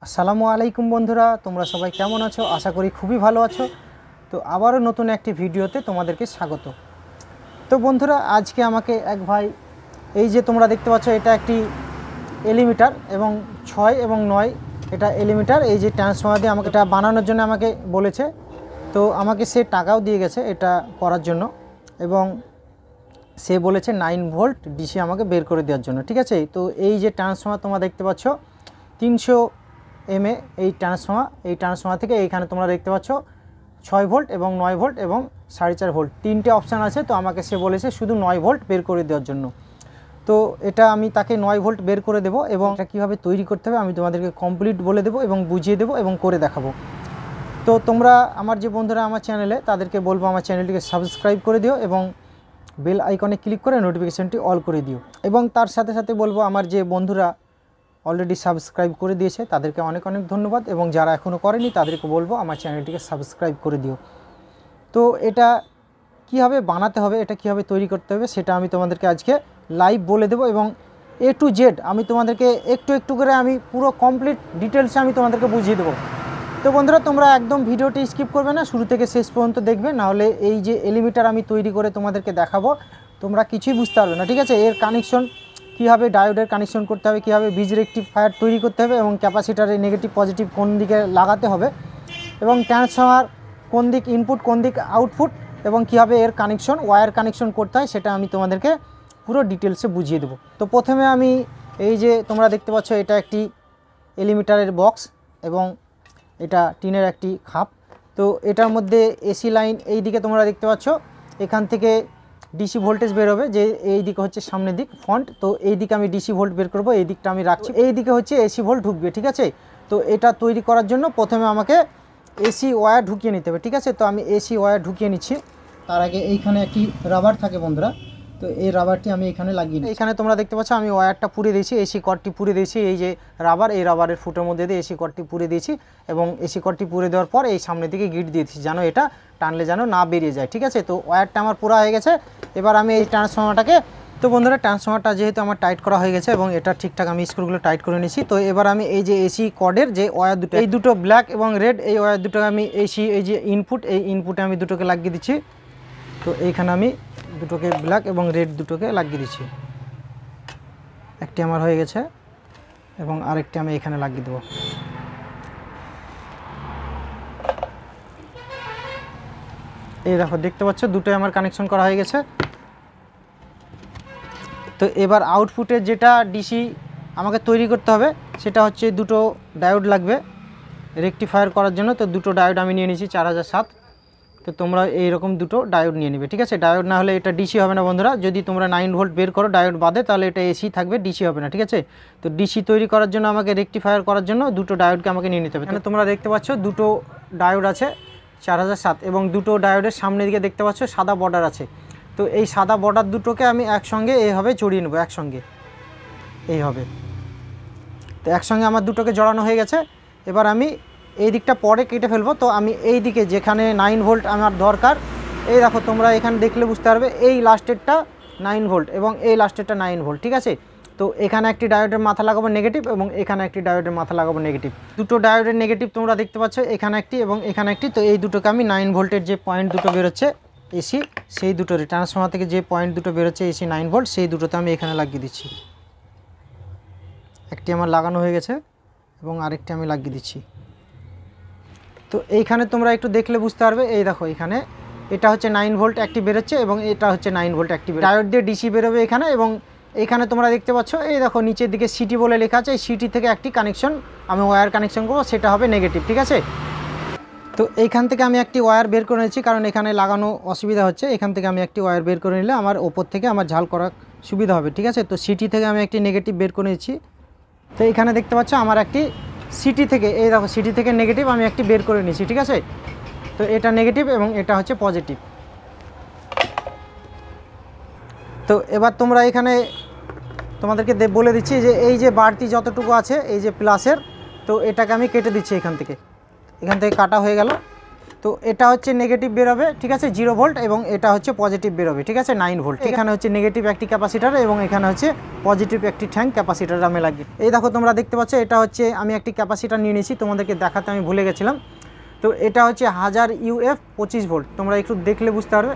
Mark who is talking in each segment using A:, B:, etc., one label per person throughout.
A: আসসালামু আলাইকুম বন্ধুরা, তোমরা সবাই কেমন আছো? আশা করি খুবই ভালো আছো। তো আবারও নতুন একটি ভিডিওতে তোমাদেরকে স্বাগত। তো বন্ধুরা, আজকে আমাকে এক ভাই, এই যে তোমরা দেখতে পাচ্ছ, এটা একটি এলিমিটার এবং 6 এবং 9 এটা এলিমিটার, এই যে ট্রান্সফর্মার দিয়ে আমাকে এটা বানানোর জন্য আমাকে বলেছে। তো আমাকে সে টাকাও দিয়ে গেছে এটা করার জন্য, এবং সে বলেছে 9 ভোল্ট ডিসি আমাকে বের করে দেওয়ার জন্য, ঠিক আছে। তো এই যে ট্রান্সফর্মার তোমরা দেখতে পাচ্ছ 300 mA এই ট্রান্সফর্মার থেকে এইখানে তোমরা দেখতে পাচ্ছ 6 ভোল্ট এবং 9 ভোল্ট এবং 4.5 ভোল্ট, তিনটে অপশান আছে। তো আমাকে সে বলেছে শুধু 9 ভোল্ট বের করে দেওয়ার জন্য। তো এটা আমি তাকে 9 ভোল্ট বের করে দেবো, এবং এটা কীভাবে তৈরি করতে হবে আমি তোমাদেরকে কমপ্লিট বলে দেবো এবং বুঝিয়ে দেবো এবং করে দেখাবো। তো তোমরা আমার যে বন্ধুরা আমার চ্যানেলে, তাদেরকে বলবো আমার চ্যানেলটিকে সাবস্ক্রাইব করে দিও এবং বেল আইকনে ক্লিক করে নোটিফিকেশানটি অল করে দিও। এবং তার সাথে সাথে বলবো আমার যে বন্ধুরা অলরেডি সাবস্ক্রাইব করে দিয়েছে তাদেরকে অনেক অনেক ধন্যবাদ, এবং যারা এখনও করেনি তাদেরকে বলবো আমার চ্যানেলটিকে সাবস্ক্রাইব করে দিও। তো এটা কীভাবে বানাতে হবে, এটা কীভাবে তৈরি করতে হবে, সেটা আমি তোমাদেরকে আজকে লাইভ বলে দেবো, এবং A to Z আমি তোমাদেরকে একটু একটু করে আমি পুরো কমপ্লিট ডিটেলসে আমি তোমাদেরকে বুঝিয়ে দেবো। তো বন্ধুরা, তোমরা একদম ভিডিওটি স্কিপ করবে না, শুরু থেকে শেষ পর্যন্ত দেখবে, নাহলে এই যে এলিমিটার আমি তৈরি করে তোমাদেরকে দেখাবো তোমরা কিছুই বুঝতে পারবে না, ঠিক আছে। এর কানেকশন কীভাবে, ডায়োডের কানেকশন করতে হবে, কীভাবে ব্রিজ রেকটিফায়ার তৈরি করতে হবে, এবং ক্যাপাসিটারে নেগেটিভ পজিটিভ কোন দিকে লাগাতে হবে, এবং ট্রান্সফর্মার কোন দিক ইনপুট কোন দিক আউটপুট, এবং কীভাবে এর কানেকশন ওয়্যার কানেকশন করতে হয় সেটা আমি তোমাদেরকে পুরো ডিটেলসে বুঝিয়ে দেবো। তো প্রথমে আমি এই যে তোমরা দেখতে পাচ্ছ এটা একটি এলিমিটারের বক্স, এবং এটা টিনের একটি খাপ। তো এটার মধ্যে এসি লাইন এই দিকে তোমরা দেখতে পাচ্ছ, এখান থেকে ডিসি ভোল্টেজ বের হবে, যে এই দিকে হচ্ছে সামনের দিক ফ্রন্ট। তো এই দিকে আমি ডিসি ভোল্ট বের করব, এই দিকটা আমি রাখছি, এই দিকে হচ্ছে এসি ভোল্ট ঢুকবে, ঠিক আছে। তো এটা তৈরি করার জন্য প্রথমে আমাকে এসি ওয়্যার ঢুকিয়ে নিতে হবে, ঠিক আছে। তো আমি এসি ওয়্যার ঢুকিয়ে নিচ্ছি। তার আগে এইখানে একটি রাবার থাকে বন্ধুরা, তো এই রাবারটি আমি এখানে লাগিয়ে দিই। এখানে তোমরা দেখতে পাচ্ছ আমি ওয়্যারটা পুড়ে দিয়েছি, এসি কর্ডটি পুড়ে দিয়েছি, এই যে রাবার, এই রাবারের ফুটের মধ্যে দিয়ে এসি কর্ডটি পুড়ে দিয়েছি, এবং এসি কর্ডটি পুড়ে দেওয়ার পর এই সামনের দিকে গিট দিয়েছি, যেন এটা টানলে যেন না বেরিয়ে যায়, ঠিক আছে। তো ওয়্যারটা আমার পুরো হয়ে গেছে। এবার আমি এই ট্রান্সফর্মারটাকে, তো বন্ধুরা ট্রান্সফর্মারটা যেহেতু আমার টাইট করা হয়ে গেছে এবং এটা ঠিকঠাক আমি স্ক্রুগুলো টাইট করে নিয়েছি, তো এবার আমি এই যে এসি কর্ডের যে ওয়্যার দুটো, এই দুটো ব্ল্যাক এবং রেড, এই ওয়্যার দুটোকে আমি এই যে ইনপুট, এই ইনপুটে আমি দুটোকে লাগিয়ে দিচ্ছি। তো এইখানে আমি দুটোকে ব্ল্যাক এবং রেড দুটোকে লাগিয়ে দিচ্ছি। একটি আমার হয়ে গেছে এবং আরেকটি আমি এখানে লাগিয়ে দেবো। এই দেখো দেখতে পাচ্ছ দুটোই আমার কানেকশন করা হয়ে গেছে। তো এবার আউটপুটের যেটা ডিসি আমাকে তৈরি করতে হবে সেটা হচ্ছে দুটো ডায়োড লাগবে রেকটিফায়ার করার জন্য। তো দুটো ডায়োড আমি নিয়ে নিয়েছি 4007। তো তোমরা এইরকম দুটো ডায়োড নিয়ে নেবে, ঠিক আছে। ডায়োড না হলে এটা ডিসি হবে না বন্ধুরা। যদি তোমরা 9 ভোল্ট বের করো ডায়োড বাদে, তাহলে এটা এসি থাকবে, ডিসি হবে না, ঠিক আছে। তো ডিসি তৈরি করার জন্য আমাকে রেকটিফায়ার করার জন্য দুটো ডায়োডকে আমাকে নিয়ে নিতে হবে। এখানে তোমরা দেখতে পাচ্ছ দুটো ডায়োড আছে 4007, এবং দুটো ডায়োডের সামনের দিকে দেখতে পাচ্ছ সাদা বর্ডার আছে। তো এই সাদা বর্ডার দুটোকে আমি একসঙ্গে এইভাবে জড়িয়ে নেবো, একসঙ্গে এইভাবে। তো একসঙ্গে আমার দুটোকে জড়ানো হয়ে গেছে। এবার আমি এই দিকটা পরে কেটে ফেলবো। তো আমি এই দিকে যেখানে 9 ভোল্ট আমার দরকার, এই দেখো তোমরা এখানে দেখলে বুঝতে পারবে, এই লাস্টেরটা 9 ভোল্ট এবং এই লাস্টেরটা 9 ভোল্ট, ঠিক আছে। তো এখানে একটি ডায়োডের মাথা লাগাবো নেগেটিভ, এবং এখানে একটি ডায়োডের মাথা লাগাবো নেগেটিভ। দুটো ডায়োডের নেগেটিভ তোমরা দেখতে পাচ্ছ, এখানে একটি এবং এখানে একটি। তো এই দুটোকে আমি 9 ভোল্টের যে পয়েন্ট দুটো বেরোচ্ছে এসি, সেই দুটো ট্রান্সফর্মার থেকে যে পয়েন্ট দুটো বেরোচ্ছে এসি 9 ভোল্ট, সেই দুটোতে আমি এখানে লাগিয়ে দিচ্ছি। একটি আমার লাগানো হয়ে গেছে এবং আরেকটি আমি লাগিয়ে দিচ্ছি। তো এইখানে তোমরা একটু দেখলে বুঝতে পারবে, এই দেখো এখানে এটা হচ্ছে 9 ভোল্ট একটি বেরোচ্ছে এবং এটা হচ্ছে 9 ভোল্ট একটি ডায়োড দিয়ে ডিসি বেরোবে এখানে। এবং এইখানে তোমরা দেখতে পাচ্ছ, এই দেখো নিচের দিকে সিটি বলে লেখা আছে, এই সিটি থেকে একটি কানেকশন আমি ওয়্যার কানেকশন করবো, সেটা হবে নেগেটিভ, ঠিক আছে। তো এইখান থেকে আমি একটি ওয়্যার বের করে নিয়েছি, কারণ এখানে লাগানো অসুবিধা হচ্ছে। এখান থেকে আমি একটি ওয়্যার বের করে নিলে আমার ওপর থেকে আমার ঝাল করা সুবিধা হবে, ঠিক আছে। তো সিটি থেকে আমি একটি নেগেটিভ বের করে নিয়েছি। তো এখানে দেখতে পাচ্ছ আমার একটি সিটি থেকে, এই দেখো সিটি থেকে নেগেটিভ আমি একটি বের করে নিয়েছি, ঠিক আছে। তো এটা নেগেটিভ এবং এটা হচ্ছে পজিটিভ। তো এবার তোমরা এখানে তোমাদেরকে বলে দিচ্ছি যে এই যে বাড়তি যতটুকু আছে এই যে প্লাসের, তো এটাকে আমি কেটে দিচ্ছি এখান থেকে কাটা হয়ে গেল। তো এটা হচ্ছে নেগেটিভ বেরোবে, ঠিক আছে 0 ভোল্ট, এবং এটা হচ্ছে পজিটিভ বেরোবে, ঠিক আছে 9 ভোল্ট। এখানে হচ্ছে নেগেটিভ একটি ক্যাপাসিটার এবং এখানে হচ্ছে পজিটিভ একটি ট্যাঙ্ক ক্যাপাসিটার আমি লাগিয়ে। এই দেখো তোমরা দেখতে পাচ্ছ, এটা হচ্ছে আমি একটি ক্যাপাসিটার নিয়ে নিয়েছি, তোমাদেরকে দেখাতে আমি ভুলে গেছিলাম। তো এটা হচ্ছে 1000 UF 25 ভোল্ট, তোমরা একটু দেখলে বুঝতে পারবে।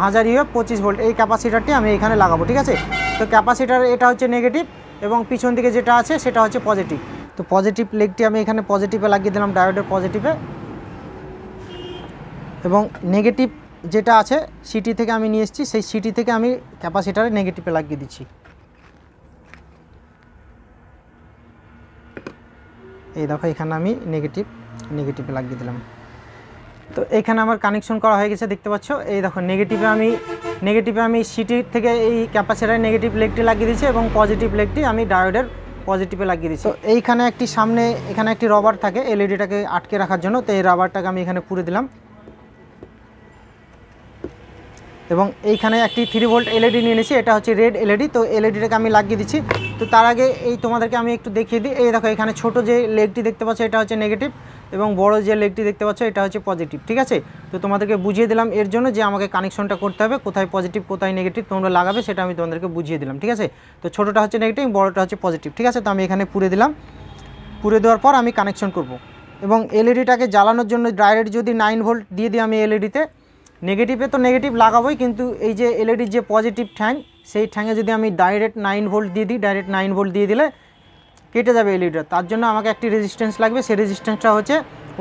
A: 1000 UF 25 ভোল্ট এই ক্যাপাসিটারটি আমি এখানে লাগাবো, ঠিক আছে। তো ক্যাপাসিটার এটা হচ্ছে নেগেটিভ এবং পিছন দিকে যেটা আছে সেটা হচ্ছে পজিটিভ। তো পজিটিভ লেগটি আমি এখানে পজিটিভে লাগিয়ে দিলাম, ডায়োডের পজিটিভে, এবং নেগেটিভ যেটা আছে সিটি থেকে আমি নিয়ে এসেছি, সেই সিটি থেকে আমি ক্যাপাসিটারে নেগেটিভে লাগিয়ে দিচ্ছি। এই দেখো এখানে আমি নেগেটিভে লাগিয়ে দিলাম। তো এখানে আমার কানেকশন করা হয়ে গেছে, দেখতে পাচ্ছ। এই দেখো নেগেটিভে আমি সিটি থেকে এই ক্যাপাসিটারে নেগেটিভ লেগটি লাগিয়ে দিয়েছি এবং পজিটিভ লেগটি আমি ডায়োডের পজিটিভে লাগিয়ে দিচ্ছি। তো এইখানে একটি সামনে এখানে একটি রবার থাকে এলইডিটাকে আটকে রাখার জন্য, তো এই রাবারটাকে আমি এখানে পুরে দিলাম, এবং এইখানে একটি 3 ভোল্ট এলইডি নিয়ে নিয়েছি, এটা হচ্ছে রেড এলইডি। তো এলইডিটাকে আমি লাগিয়ে দিচ্ছি। তো তার আগে এই তোমাদেরকে আমি একটু দেখিয়ে দিই। এই দেখো এখানে ছোট যে লেগটি দেখতে পাচ্ছ এটা হচ্ছে নেগেটিভ, এবং বড় যে লেগটি দেখতে পাচ্ছ এটা হচ্ছে পজিটিভ, ঠিক আছে। তো তোমাদেরকে বুঝিয়ে দিলাম এর জন্য যে আমাকে কানেকশনটা করতে হবে, কোথায় পজিটিভ কোথায় নেগেটিভ তোমরা লাগাবে সেটা আমি তোমাদেরকে বুঝিয়ে দিলাম, ঠিক আছে। তো ছোটোটা হচ্ছে নেগেটিভ, বড়টা হচ্ছে পজিটিভ, ঠিক আছে। তো আমি এখানে পুরে দিলাম, পুরে দেওয়ার পর আমি কানেকশন করব, এবং এলইডিটাকে জ্বালানোর জন্য ডাইরেক্ট যদি 9 ভোল্ট দিয়ে দিই আমি এলইডিতে, নেগেটিভে তো নেগেটিভ লাগাবোই, কিন্তু এই যে এলইডির যে পজিটিভ ঠ্যাং সেই ঠ্যাঙে যদি আমি ডাইরেক্ট 9 ভোল্ট দিয়ে দিই, ডাইরেক্ট 9 ভোল্ট দিয়ে দিলে কেটে যাবে এলইডিটা। তার জন্য আমাকে একটি রেজিস্ট্যান্স লাগবে, সেই রেজিস্ট্যান্সটা হচ্ছে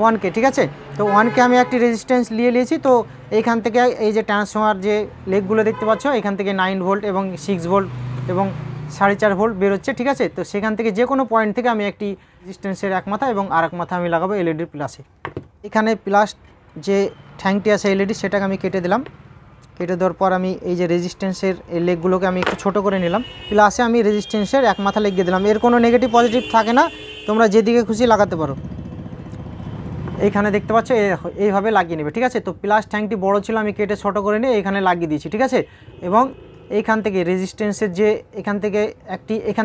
A: 1K, ঠিক আছে। তো 1K আমি একটি রেজিস্ট্যান্স নিয়েছি। তো এইখান থেকে এই যে ট্রান্সফর্মার যে লেগগুলো দেখতে পাচ্ছ এখান থেকে 9 ভোল্ট এবং 6 ভোল্ট এবং 4.5 ভোল্ট বেরোচ্ছে, ঠিক আছে। তো সেখান থেকে যে কোনো পয়েন্ট থেকে আমি একটি রেজিস্ট্যান্সের এক মাথা এবং আর এক মাথা আমি লাগাবো এলইডির প্লাসে। এখানে প্লাস যে ঠ্যাংটি আছে এলইডি সেটাকে আমি কেটে দিলাম, কেটে দেওয়ার পর আমি এই যে রেজিস্ট্যান্সের এই লেগগুলোকে আমি একটু ছোটো করে নিলাম, প্লাসে আমি রেজিস্ট্যান্সের এক মাথা লাগিয়ে দিলাম। এর কোনো নেগেটিভ পজিটিভ থাকে না, তোমরা যেদিকে খুশি লাগাতে পারো। এইখানে দেখতে পাচ্ছ এইভাবে লাগিয়ে নেবে, ঠিক আছে। তো প্লাস ট্যাঙ্কটি বড় ছিল, আমি কেটে ছোটো করে নিয়ে এখানে লাগিয়ে দিয়েছি, ঠিক আছে। এবং এইখান থেকে রেজিস্ট্যান্সের যে এখান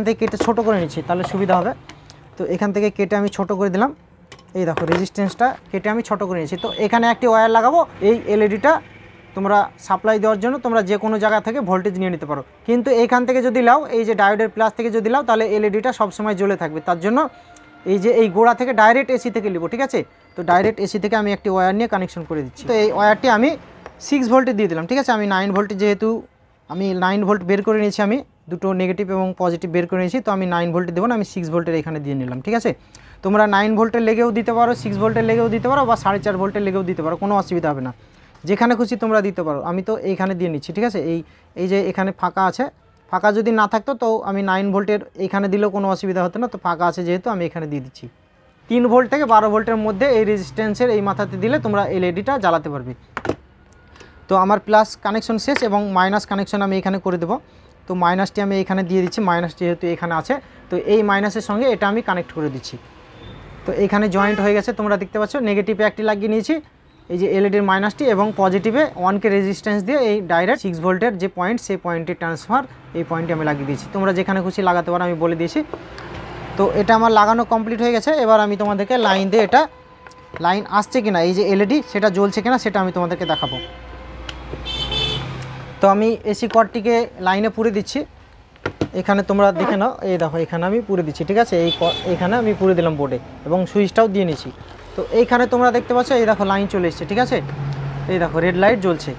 A: থেকে কেটে ছোটো করে নিচ্ছি, তাহলে সুবিধা হবে। তো এখান থেকে কেটে আমি ছোটো করে দিলাম, এই দেখো রেজিস্ট্যান্সটা কেটে আমি ছোটো করে নিয়েছি। তো এখানে একটি ওয়্যার লাগাবো, এই এলইডিটা তোমরা সাপ্লাই দেওয়ার জন্য তোমরা যে কোনো জায়গা থেকে ভোল্টেজ নিয়ে নিতে পারো, কিন্তু এইখান থেকে যদি লাও, এই যে ডায়োডের প্লাস থেকে যদি লাও, তাহলে এলইডিটা সবসময় জ্বলে থাকবে। তার জন্য এই যে এই গোড়া থেকে ডাইরেক্ট এসি থেকে নিব, ঠিক আছে। তো ডাইরেক্ট এসি থেকে আমি একটি ওয়্যার নিয়ে কানেকশন করে দিচ্ছি। তো এই ওয়্যারটি আমি 6 ভোল্টে দিয়ে দিলাম, ঠিক আছে। আমি 9 ভোল্টে যেহেতু আমি 9 ভোল্ট বের করে নিয়েছি, আমি দুটো নেগেটিভ এবং পজিটিভ বের করে নিয়েছি, তো আমি 9 ভোল্টে দেবো না, আমি 6 ভোল্টের এখানে দিয়ে নিলাম, ঠিক আছে। তোমরা 9 ভোল্টের লেগেও দিতে পারো, 6 ভোল্টের লেগেও দিতে পারো, বা 4.5 ভোল্টের লেগেও দিতে পারো, কোনো অসুবিধা হবে না, যেখানে খুশি তোমরা দিতে পারো। আমি তো এইখানে দিয়ে নিচ্ছি, ঠিক আছে। এই যে এখানে ফাঁকা আছে, ফাঁকা যদি না থাকতো তো আমি 9 ভোল্টের এইখানে দিলেও কোনো অসুবিধা হতো না, তো ফাঁকা আছে যেহেতু আমি এখানে দিয়ে দিচ্ছি। 3 ভোল্ট থেকে 12 ভোল্টের মধ্যে এই রেজিস্ট্যান্সের এই মাথাতে দিলে তোমরা এলইডিটা জ্বালাতে পারবে। তো আমার প্লাস কানেকশন শেষ এবং মাইনাস কানেকশন আমি এখানে করে দেবো। তো মাইনাসটি আমি এখানে দিয়ে দিচ্ছি, মাইনাস যেহেতু এখানে আছে, তো এই মাইনাসের সঙ্গে এটা আমি কানেক্ট করে দিচ্ছি। তো এখানে জয়েন্ট হয়ে গেছে, তোমরা দেখতে পাচ্ছ। নেগেটিভে একটি লাগিয়ে নিয়েছি এই যে এলইডির মাইনাসটি, এবং পজিটিভে 1K রেজিস্ট্যান্স দিয়ে এই ডাইরেক্ট 6 ভোল্টের যে পয়েন্ট সেই পয়েন্টে ট্রান্সফার এই পয়েন্টে আমি লাগিয়ে দিয়েছি। তোমরা যেখানে খুশি লাগাতে পারো, আমি বলে দিয়েছি। তো এটা আমার লাগানো কমপ্লিট হয়ে গেছে। এবার আমি তোমাদেরকে লাইন দিয়ে এটা লাইন আসছে কিনা, এই যে এলইডি সেটা জ্বলছে কিনা সেটা আমি তোমাদেরকে দেখাবো। তো আমি এসি কর্ডটিকে লাইনে পুরে দিচ্ছি, এখানে তোমরা দেখে নাও। এই দেখো এখানে আমি পুরে দিচ্ছি, ঠিক আছে। এইখানে আমি পুরে দিলাম বোর্ডে এবং সুইচটাও দিয়ে নিচ্ছি। তো এইখানে তোমরা দেখতে পাচ্ছ, এই দেখো লাইন চলে এসছে, ঠিক আছে। এই দেখো রেড লাইট জ্বলছে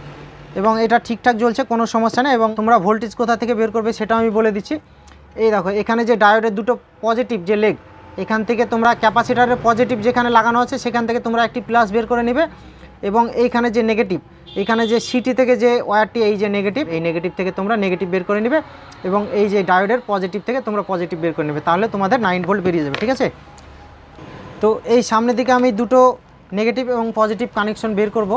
A: এবং এটা ঠিকঠাক জ্বলছে, কোনো সমস্যা নেই। এবং তোমরা ভোল্টেজ কোথা থেকে বের করবে সেটা আমি বলে দিচ্ছি। এই দেখো এখানে যে ডায়োডের দুটো পজিটিভ যে লেগ, এখান থেকে তোমরা ক্যাপাসিটারের পজিটিভ যেখানে লাগানো আছে সেখান থেকে তোমরা একটি প্লাস বের করে নেবে, এবং এইখানে যে নেগেটিভ, এখানে যে সিটি থেকে যে ওয়্যারটি এই যে নেগেটিভ, এই নেগেটিভ থেকে তোমরা নেগেটিভ বের করে নেবে, এবং এই যে ডায়োডের পজিটিভ থেকে তোমরা পজিটিভ বের করে নেবে, তাহলে তোমাদের 9 ভোল্ট বেরিয়ে যাবে, ঠিক আছে। তো এই সামনের দিকে আমি দুটো নেগেটিভ এবং পজিটিভ কানেকশন বের করব।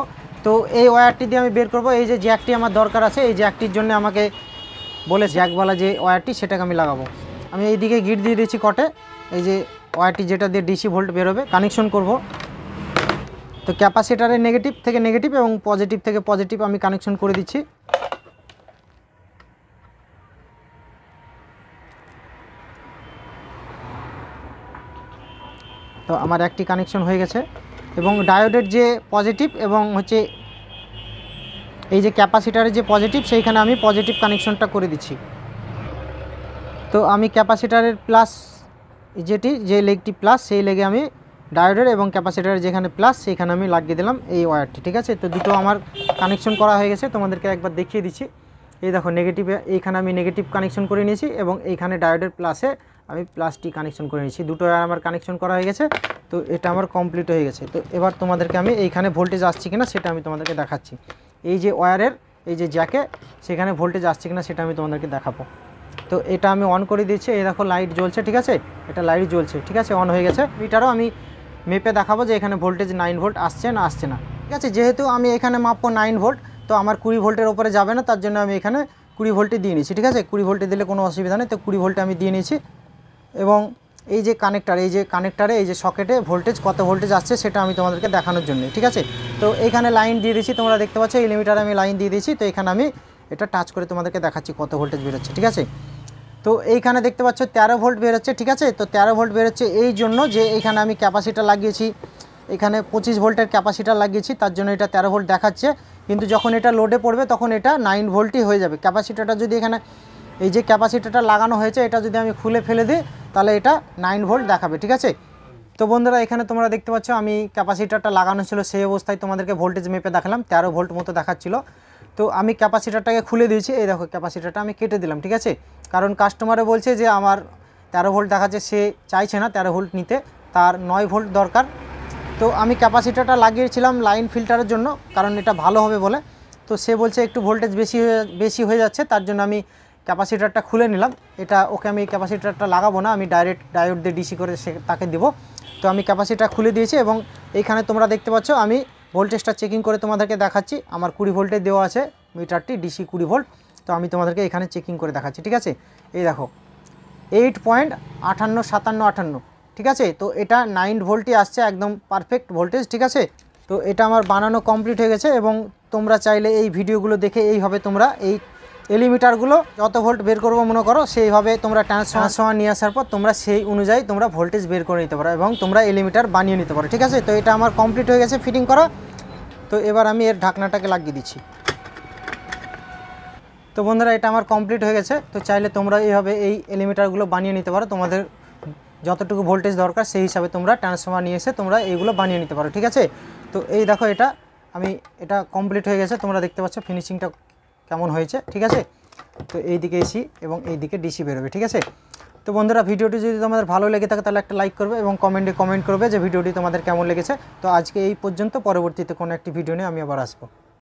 A: তো এই ওয়্যারটি দিয়ে আমি বের করব। এই যে জ্যাকটি আমার দরকার আছে, এই জ্যাকটির জন্য আমাকে বলে জ্যাকওয়ালা যে ওয়্যারটি সেটাকে আমি লাগাবো। আমি এইদিকে গিট দিয়ে দিয়েছি কটে, এই যে ওয়্যারটি যেটা দিয়ে ডিসি ভোল্ট বেরোবে কানেকশন করব। তো ক্যাপাসিটারের নেগেটিভ থেকে নেগেটিভ এবং পজিটিভ থেকে পজিটিভ আমি কানেকশন করে দিচ্ছি। তো আমার একটি কানেকশন হয়ে গেছে। এবং ডায়োডের যে পজিটিভ এবং হচ্ছে এই যে ক্যাপাসিটারের যে পজিটিভ সেইখানে আমি পজিটিভ কানেকশনটা করে দিচ্ছি। তো আমি ক্যাপাসিটারের প্লাস যেটি যে লেগটি প্লাস সেই লেগে আমি ডায়োডের এবং ক্যাপাসিটারের যেখানে প্লাস সেইখানে আমি লাগিয়ে দিলাম এই ওয়্যারটি। ঠিক আছে, তো দুটো আমার কানেকশন করা হয়ে গেছে, তোমাদেরকে একবার দেখিয়ে দিচ্ছি। এই দেখো নেগেটিভে এইখানে আমি নেগেটিভ কানেকশন করে নিয়েছি এবং এইখানে ডায়োডের প্লাসে আমি প্লাসটি কানেকশন করে নিয়েছি। দুটো ওয়্যার আমার কানেকশন করা হয়ে গেছে। তো এটা আমার কমপ্লিট হয়ে গেছে। তো এবার তোমাদেরকে আমি এইখানে ভোল্টেজ আসছে কিনা সেটা আমি তোমাদেরকে দেখাচ্ছি। এই যে ওয়্যারের এই যে জ্যাকে সেখানে ভোল্টেজ আসছে কিনা সেটা আমি তোমাদেরকে দেখাবো। তো এটা আমি অন করে দিচ্ছি। এই দেখো লাইট জ্বলছে, ঠিক আছে, এটা লাইট জ্বলছে, ঠিক আছে, অন হয়ে গেছে। মিটারও আমি মেপে দেখাবো যে এখানে ভোল্টেজ 9 ভোল্ট আসছে না আসছে না। ঠিক আছে, যেহেতু আমি এখানে মাপবো 9 ভোল্ট, তো আমার 20 ভোল্টের ওপরে যাবে না, তার জন্য আমি এখানে 20 ভোল্টে দিয়ে নিয়েছি। ঠিক আছে, 20 ভোল্টে দিলে কোনো অসুবিধা নেই। তো 20 ভোল্টে আমি দিয়ে নিয়েছি এবং এই যে কানেক্টারে এই যে সকেটে ভোল্টেজ কত ভোল্টেজ আসছে সেটা আমি তোমাদেরকে দেখানোর জন্য। ঠিক আছে, তো এইখানে লাইন দিয়ে দিয়েছি, তোমরা দেখতে পাচ্ছ এই লিমিটারে আমি লাইন দিয়ে দিয়েছি। তো এখানে আমি এটা টাচ করে তোমাদেরকে দেখাচ্ছি কত ভোল্টেজ বেরোচ্ছে। ঠিক আছে, তো এইখানে দেখতে পাচ্ছ 13 ভোল্ট বেরোচ্ছে। ঠিক আছে, তো 13 ভোল্ট বেরোচ্ছে এই জন্য যে এইখানে আমি ক্যাপাসিটার লাগিয়েছি, এখানে 25 ভোল্টের ক্যাপাসিটার লাগিয়েছি, তার জন্য এটা 13 ভোল্ট দেখাচ্ছে। কিন্তু যখন এটা লোডে পড়বে তখন এটা 9 ভোল্টই হয়ে যাবে। ক্যাপাসিটারটা যদি এখানে এই যে ক্যাপাসিটারটা লাগানো হয়েছে এটা যদি আমি খুলে ফেলে দিই তাহলে এটা 9 ভোল্ট দেখাবে। ঠিক আছে, তো বন্ধুরা এখানে তোমরা দেখতে পাচ্ছ আমি ক্যাপাসিটারটা লাগানো ছিল সেই অবস্থায় তোমাদেরকে ভোল্টেজ মেপে দেখালাম, 13 ভোল্ট মতো দেখাচ্ছিল। তো আমি ক্যাপাসিটারটাকে খুলে দিয়েছি। এই দেখো ক্যাপাসিটারটা আমি কেটে দিলাম। ঠিক আছে, কারণ কাস্টমারে বলছে যে আমার 13 ভোল্ট দেখাচ্ছে, সে চাইছে না 13 ভোল্ট নিতে, তার 9 ভোল্ট দরকার। তো আমি ক্যাপাসিটারটা লাগিয়েছিলাম লাইন ফিল্টারের জন্য, কারণ এটা ভালো হবে বলে। তো সে বলছে একটু ভোল্টেজ বেশি হয়ে যাচ্ছে, তার জন্য আমি ক্যাপাসিটারটা খুলে নিলাম। এটা ওকে আমি ক্যাপাসিটারটা লাগাবো না, আমি ডাইরেক্ট ডায়োড দিয়ে ডিসি করে সে তাকে দেবো। তো আমি ক্যাপাসিটার খুলে দিয়েছি এবং এইখানে তোমরা দেখতে পাচ্ছ আমি ভোল্টেজটা চেকিং করে তোমাদেরকে দেখাচ্ছি। আমার 20 ভোল্টে দেওয়া আছে মিটারটি, ডিসি 20 ভোল্ট। তো আমি তোমাদেরকে এখানে চেকিং করে দেখাচ্ছি। ঠিক আছে, এই দেখো 8.585758। ঠিক আছে, তো এটা 9 ভোল্টই আসছে, একদম পারফেক্ট ভোল্টেজ। ঠিক আছে, তো এটা আমার বানানো কমপ্লিট হয়ে গেছে এবং তোমরা চাইলে এই ভিডিওগুলো দেখে এইভাবে তোমরা এই এলিমিটারগুলো যত ভোল্ট বের করবো মনে করো সেইভাবে তোমরা ট্রান্সফর্মার নিয়ে আসার পর তোমরা সেই অনুযায়ী তোমরা ভোল্টেজ বের করে নিতে পারো এবং তোমরা এলিমিটার বানিয়ে নিতে পারো। ঠিক আছে, তো এটা আমার কমপ্লিট হয়ে গেছে ফিটিং করা। তো এবার আমি এর ঢাকনাটাকে লাগিয়ে দিচ্ছি। তো বন্ধুরা এটা আমার কমপ্লিট হয়ে গেছে। তো চাইলে তোমরা এইভাবে এই এলিমিটারগুলো বানিয়ে নিতে পারো, তোমাদের যতটুকু ভোল্টেজ দরকার সেই হিসাবে তোমরা ট্রান্সফর্মার নিয়ে এসে তোমরা এইগুলো বানিয়ে নিতে পারো। ঠিক আছে, তো এই দেখো এটা কমপ্লিট হয়ে গেছে, তোমরা দেখতে পাচ্ছ ফিনিশিংটা কেমন হয়েছে। ঠিক আছে, তো এই দিকে এসি এবং এই দিকে ডিসি বেরোবে। ঠিক আছে, তো বন্ধুরা ভিডিওটি যদি তোমাদের ভালো লেগে থাকে তাহলে একটা লাইক করবে এবং কমেন্টে কমেন্ট করবে যে ভিডিওটি তোমাদের কেমন লেগেছে। তো আজকে এই পর্যন্ত, পরবর্তীতে কোনো একটি ভিডিও নিয়ে আমি আবার আসবো।